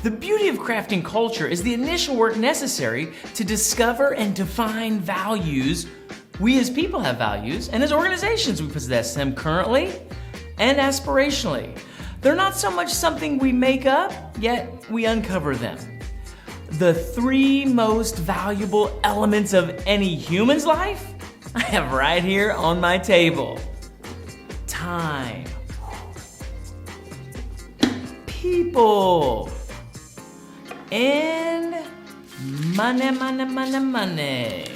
The beauty of crafting culture is the initial work necessary to discover and define values. We as people have values, and as organizations we possess them currently and aspirationally. They're not so much something we make up, yet we uncover them. The three most valuable elements of any human's life I have right here on my table. Time. People. And money.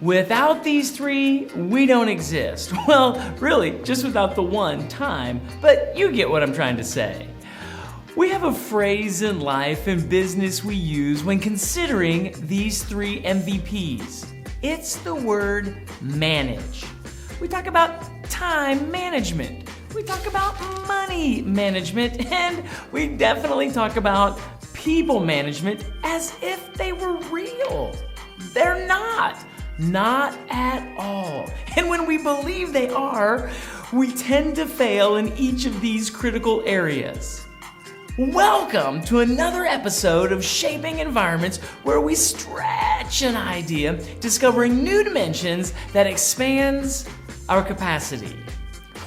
Without these three, we don't exist. Well, really, just without the one, time, but you get what I'm trying to say. We have a phrase in life and business we use when considering these three MVPs. It's the word manage. We talk about time management. We talk about money management, and we definitely talk about people management as if they were real. They're not. Not at all. And when we believe they are, we tend to fail in each of these critical areas. Welcome to another episode of Shaping Environments, where we stretch an idea, discovering new dimensions that expands our capacity.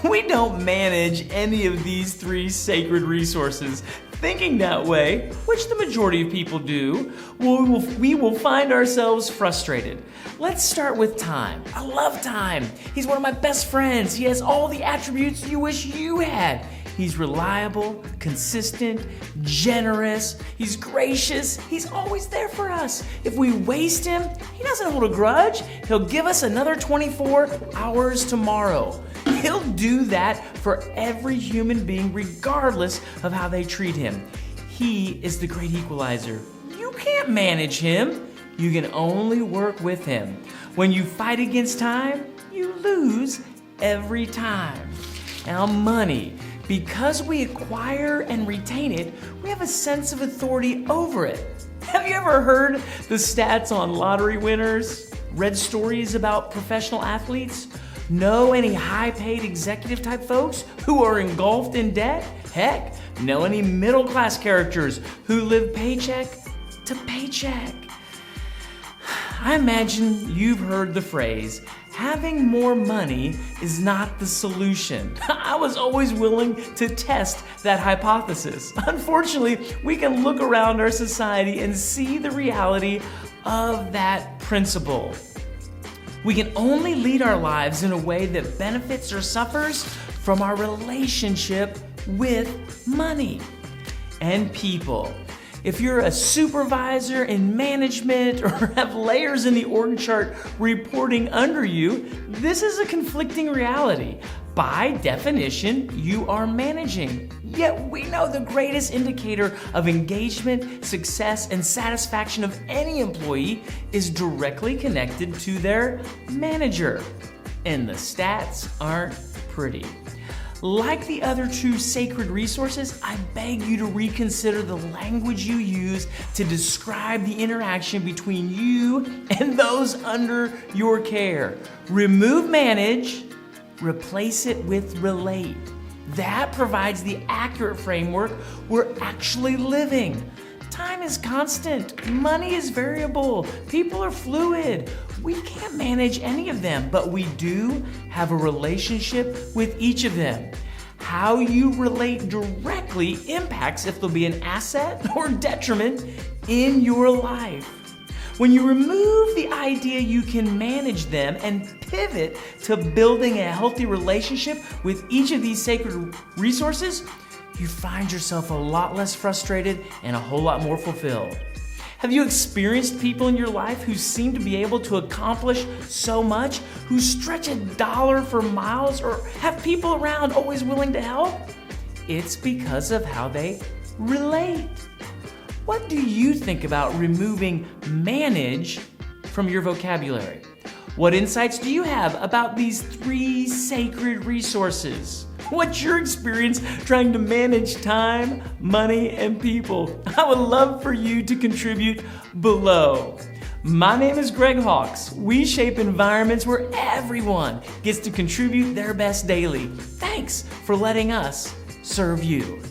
We don't manage any of these three sacred resources. Thinking that way, which the majority of people do, we will find ourselves frustrated. Let's start with time. I love time. He's one of my best friends. He has all the attributes you wish you had. He's reliable, consistent, generous. He's gracious. He's always there for us. If we waste him, he doesn't hold a grudge. He'll give us another 24 hours tomorrow. He'll do that for every human being, regardless of how they treat him. He is the great equalizer. You can't manage him. You can only work with him. When you fight against time, you lose every time. Now, money. Because we acquire and retain it, we have a sense of authority over it. Have you ever heard the stats on lottery winners? Read stories about professional athletes? Know any high-paid executive type folks who are engulfed in debt? Heck, know any middle-class characters who live paycheck to paycheck? I imagine you've heard the phrase, having more money is not the solution. I was always willing to test that hypothesis. Unfortunately, we can look around our society and see the reality of that principle. We can only lead our lives in a way that benefits or suffers from our relationship with money and people. If you're a supervisor in management or have layers in the org chart reporting under you, this is a conflicting reality. By definition, you are managing. Yet we know the greatest indicator of engagement, success, and satisfaction of any employee is directly connected to their manager. And the stats aren't pretty. Like the other two sacred resources, I beg you to reconsider the language you use to describe the interaction between you and those under your care. Remove manage, replace it with relate. That provides the accurate framework we're actually living. Time is constant, money is variable, people are fluid. We can't manage any of them, but we do have a relationship with each of them. How you relate directly impacts if there'll be an asset or detriment in your life. When you remove the idea you can manage them and pivot to building a healthy relationship with each of these sacred resources, you find yourself a lot less frustrated and a whole lot more fulfilled. Have you experienced people in your life who seem to be able to accomplish so much, who stretch a dollar for miles, or have people around always willing to help? It's because of how they relate. What do you think about removing manage from your vocabulary? What insights do you have about these three sacred resources? What's your experience trying to manage time, money, and people? I would love for you to contribute below. My name is Greg Hawks. We shape environments where everyone gets to contribute their best daily. Thanks for letting us serve you.